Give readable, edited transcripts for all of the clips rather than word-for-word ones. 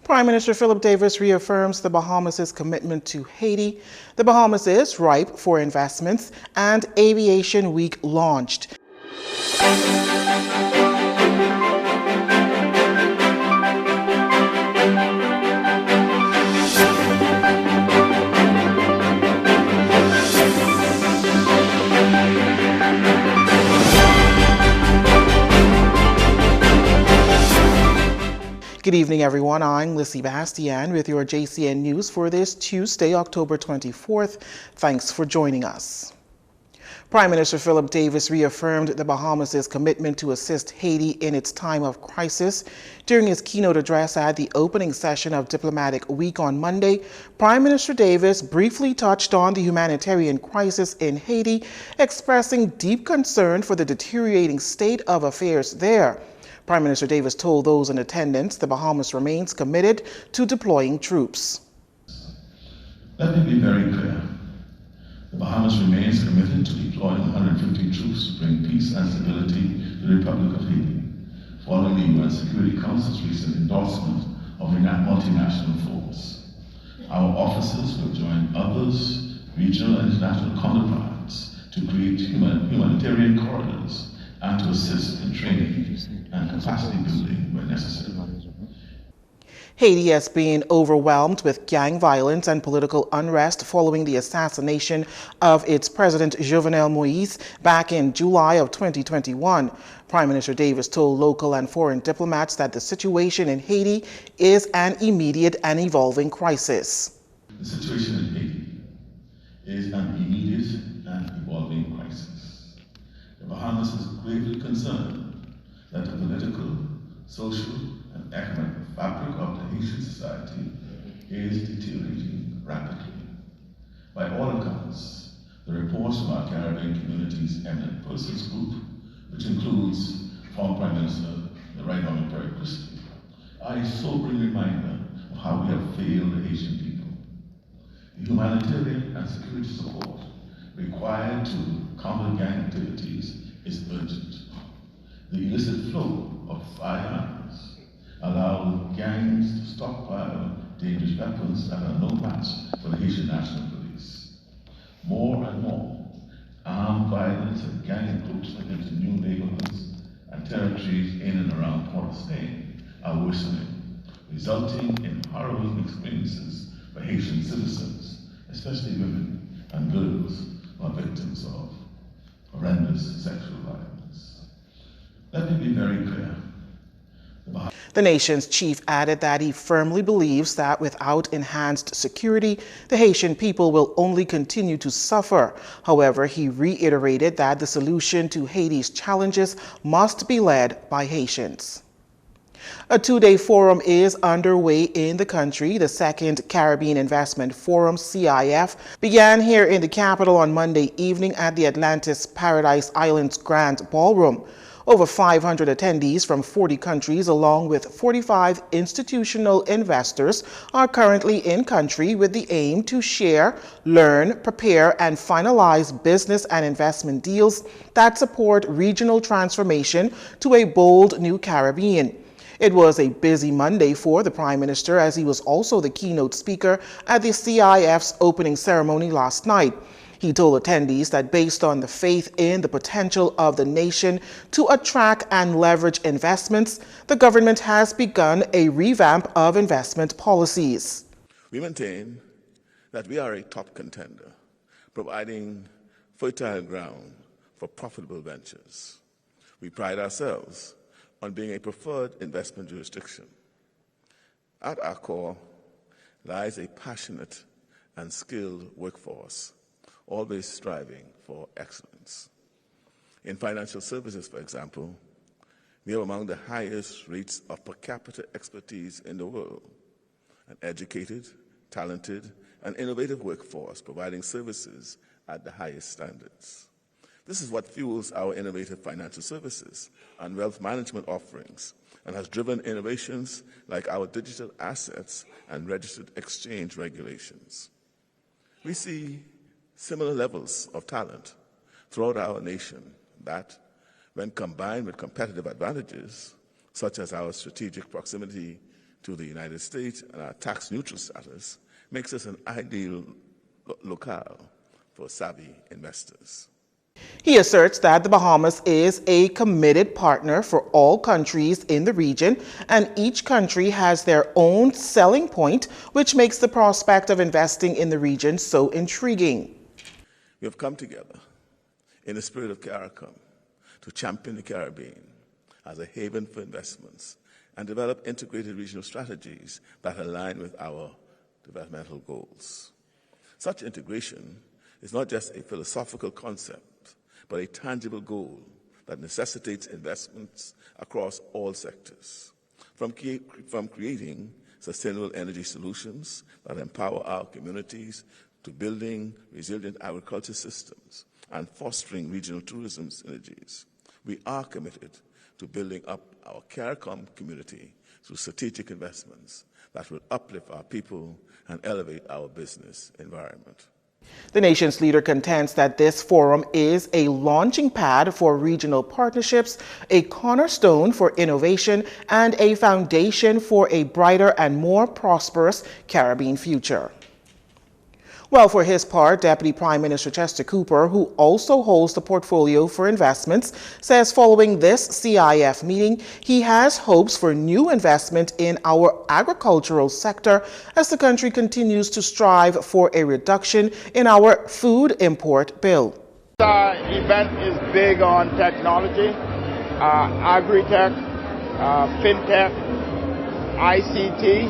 Prime Minister Philip Davis reaffirms the Bahamas' commitment to Haiti. The Bahamas is ripe for investments, and Aviation Week launched. Good evening, everyone. I'm Jcn with your Jcn News for this Tuesday, October 24th. Thanks for joining us. Prime Minister Philip Davis reaffirmed the Bahamas' commitment to assist Haiti in its time of crisis. During his keynote address at the opening session of Diplomatic Week on Monday, Prime Minister Davis briefly touched on the humanitarian crisis in Haiti, expressing deep concern for the deteriorating state of affairs there. Prime Minister Davis told those in attendance the Bahamas remains committed to deploying troops. Let me be very clear. The Bahamas remains committed to deploying 150 troops to bring peace and stability to the Republic of Haiti, following the UN Security Council's recent endorsement of a multinational force. Our officers will join others, regional and international counterparts, to create humanitarian corridors and to assist in training and capacity building where necessary. Haiti has been overwhelmed with gang violence and political unrest following the assassination of its president Jovenel Moïse back in July of 2021. Prime Minister Davis told local and foreign diplomats that the situation in Haiti is an immediate and evolving crisis. The situation in Haiti is an immediate and evolving crisis. The Bahamas is gravely concerned that the political, social, and economic fabric of the Haitian society is deteriorating rapidly. By all accounts, the reports from our Caribbean Community's Eminent Persons Group, which includes former Prime Minister, the Right Honorable Perry Christie, are a sobering reminder of how we have failed the Haitian people. The humanitarian and security support required to counter gang activities is urgent. The illicit flow of firearms allows gangs to stockpile dangerous weapons that are no match for the Haitian National Police. More and more, armed violence and gang encroachment into new neighborhoods and territories in and around Port-au-Spain are worsening, resulting in harrowing experiences for Haitian citizens, especially women and girls who are victims of horrendous sexual violence. Let me be very clear. The nation's chief added that he firmly believes that without enhanced security, the Haitian people will only continue to suffer. However, he reiterated that the solution to Haiti's challenges must be led by Haitians. A two-day forum is underway in the country. The second Caribbean Investment Forum, CIF, began here in the capital on Monday evening at the Atlantis Paradise Islands Grand Ballroom. Over 500 attendees from 40 countries, along with 45 institutional investors, are currently in country with the aim to share, learn, prepare, and finalize business and investment deals that support regional transformation to a bold new Caribbean. It was a busy Monday for the Prime Minister, as he was also the keynote speaker at the CIF's opening ceremony last night. He told attendees that based on the faith in the potential of the nation to attract and leverage investments, the government has begun a revamp of investment policies. We maintain that we are a top contender, providing fertile ground for profitable ventures. We pride ourselves on being a preferred investment jurisdiction. At our core lies a passionate and skilled workforce, always striving for excellence. In financial services, for example, we have among the highest rates of per capita expertise in the world, an educated, talented, and innovative workforce providing services at the highest standards. This is what fuels our innovative financial services and wealth management offerings and has driven innovations like our digital assets and registered exchange regulations. We see similar levels of talent throughout our nation that, when combined with competitive advantages, such as our strategic proximity to the United States and our tax-neutral status makes us an ideal locale for savvy investors. He asserts that the Bahamas is a committed partner for all countries in the region, and each country has their own selling point, which makes the prospect of investing in the region so intriguing. We have come together in the spirit of CARICOM to champion the Caribbean as a haven for investments and develop integrated regional strategies that align with our developmental goals. Such integration is not just a philosophical concept, but a tangible goal that necessitates investments across all sectors, from creating sustainable energy solutions that empower our communities to building resilient agriculture systems and fostering regional tourism synergies. We are committed to building up our CARICOM community through strategic investments that will uplift our people and elevate our business environment. The nation's leader contends that this forum is a launching pad for regional partnerships, a cornerstone for innovation, and a foundation for a brighter and more prosperous Caribbean future. Well, for his part, Deputy Prime Minister Chester Cooper, who also holds the portfolio for investments, says following this CIF meeting, he has hopes for new investment in our agricultural sector as the country continues to strive for a reduction in our food import bill. Our event is big on technology, agri-tech, fintech, ICT.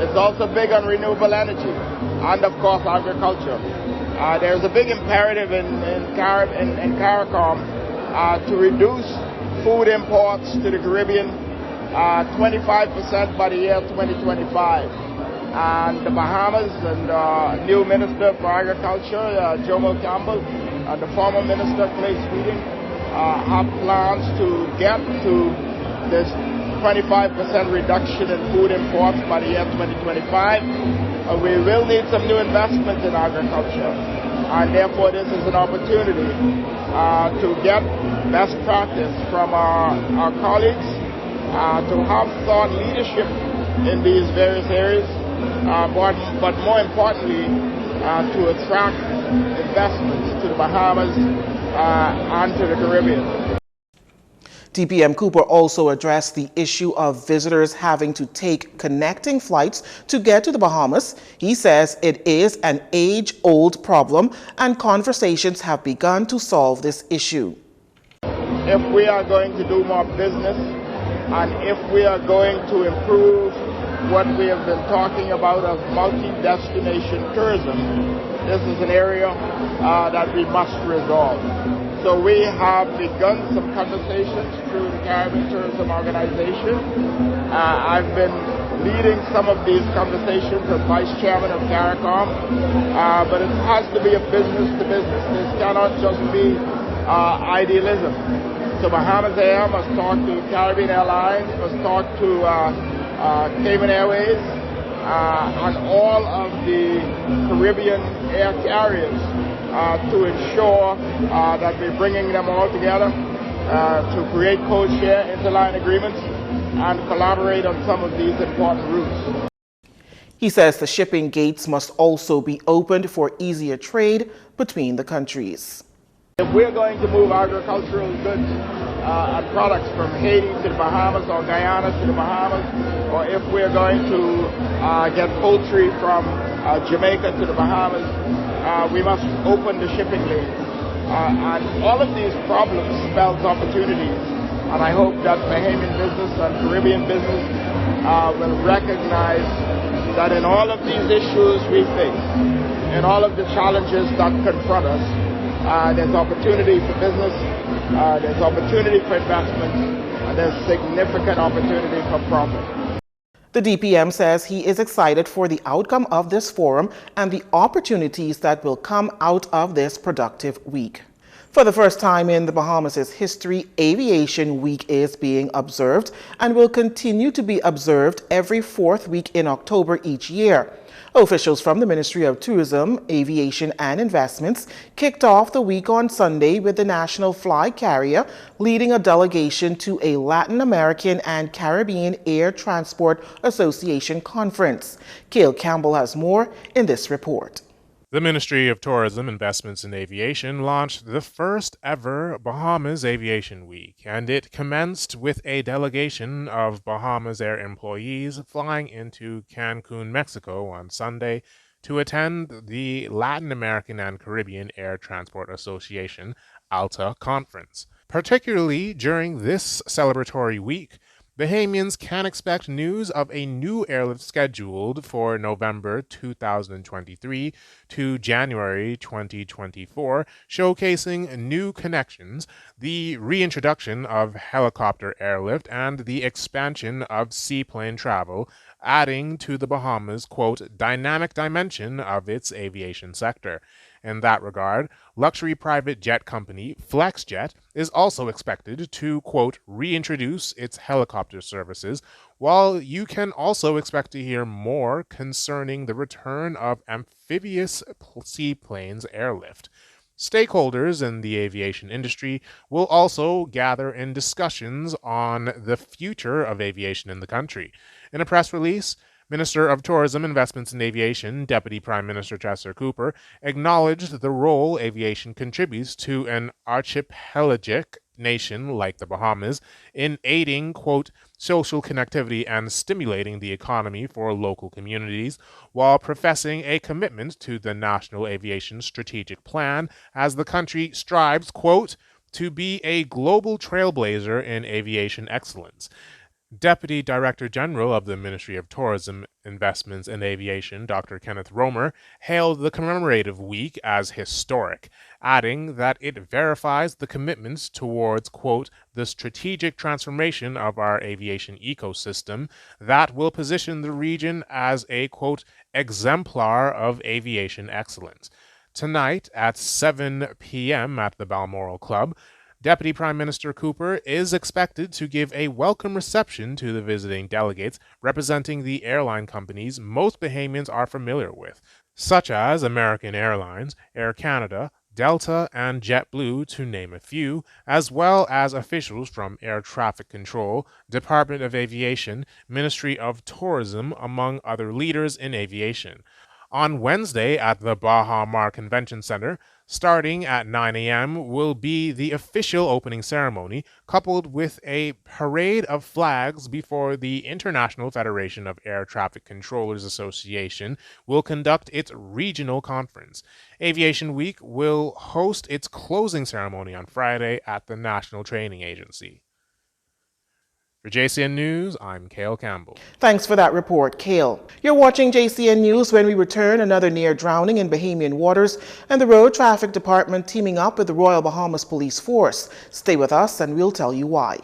It's also big on renewable energy and, of course, agriculture. There's a big imperative in CARICOM to reduce food imports to the Caribbean 25% by the year 2025. And the Bahamas and new Minister for Agriculture, Jomo Campbell, and the former Minister, Clay Sweeting, have plans to get to this 25% reduction in food imports by the year 2025. We will need some new investment in agriculture, and therefore this is an opportunity to get best practice from our colleagues, to have thought leadership in these various areas, but more importantly, to attract investments to the Bahamas and to the Caribbean. DPM Cooper also addressed the issue of visitors having to take connecting flights to get to the Bahamas. He says it is an age-old problem and conversations have begun to solve this issue. If we are going to do more business and if we are going to improve what we have been talking about of multi-destination tourism, this is an area that we must resolve. So we have begun some conversations through the Caribbean Tourism Organization. I've been leading some of these conversations as Vice Chairman of CARICOM, but it has to be a business-to-business. This cannot just be idealism. So Bahamas Air must talk to Caribbean Airlines, must talk to Cayman Airways, and all of the Caribbean air carriers to ensure that we're bringing them all together to create code-share interline agreements and collaborate on some of these important routes. He says the shipping gates must also be opened for easier trade between the countries. If we're going to move agricultural goods and products from Haiti to the Bahamas or Guyana to the Bahamas, or if we're going to get poultry from Jamaica to the Bahamas, we must open the shipping lanes. And all of these problems spells opportunities. And I hope that Bahamian business and Caribbean business will recognize that in all of these issues we face, in all of the challenges that confront us, there's opportunity for business, there's opportunity for investment, and there's significant opportunity for profit. The DPM says he is excited for the outcome of this forum and the opportunities that will come out of this productive week. For the first time in the Bahamas' history, Aviation Week is being observed and will continue to be observed every fourth week in October each year. Officials from the Ministry of Tourism, Aviation and Investments kicked off the week on Sunday with the National Fly Carrier leading a delegation to a Latin American and Caribbean Air Transport Association conference. Cale Campbell has more in this report. The Ministry of Tourism, Investments and Aviation launched the first ever Bahamas Aviation Week, and it commenced with a delegation of Bahamas Air employees flying into Cancun, Mexico on Sunday to attend the Latin American and Caribbean Air Transport Association ALTA conference. Particularly during this celebratory week, Bahamians can expect news of a new airlift scheduled for November 2023 to January 2024, showcasing new connections, the reintroduction of helicopter airlift, and the expansion of seaplane travel, adding to the Bahamas' quote, dynamic dimension of its aviation sector. In that regard, luxury private jet company FlexJet is also expected to, quote, reintroduce its helicopter services, while you can also expect to hear more concerning the return of amphibious seaplanes airlift. Stakeholders in the aviation industry will also gather in discussions on the future of aviation in the country. In a press release, Minister of Tourism, Investments and Aviation, Deputy Prime Minister Chester Cooper, acknowledged the role aviation contributes to an archipelagic nation like the Bahamas in aiding, quote, social connectivity and stimulating the economy for local communities, while professing a commitment to the National Aviation Strategic Plan as the country strives, quote, to be a global trailblazer in aviation excellence. Deputy Director General of the Ministry of Tourism, Investments and Aviation, Dr. Kenneth Romer, hailed the commemorative week as historic, adding that it verifies the commitments towards, quote, the strategic transformation of our aviation ecosystem that will position the region as a, quote, exemplar of aviation excellence. Tonight at 7 p.m. at the Balmoral Club, Deputy Prime Minister Cooper is expected to give a welcome reception to the visiting delegates representing the airline companies most Bahamians are familiar with, such as American Airlines, Air Canada, Delta, and JetBlue, to name a few, as well as officials from Air Traffic Control, Department of Aviation, Ministry of Tourism, among other leaders in aviation. On Wednesday at the Baha Mar Convention Center, starting at 9 a.m., will be the official opening ceremony, coupled with a parade of flags before the International Federation of Air Traffic Controllers Association will conduct its regional conference. Aviation Week will host its closing ceremony on Friday at the National Training Agency. For Jcn News, I'm Cale Campbell. Thanks for that report, Cale. You're watching Jcn News. When we return, another near drowning in Bahamian waters and the Road Traffic Department teaming up with the Royal Bahamas Police Force. Stay with us and we'll tell you why.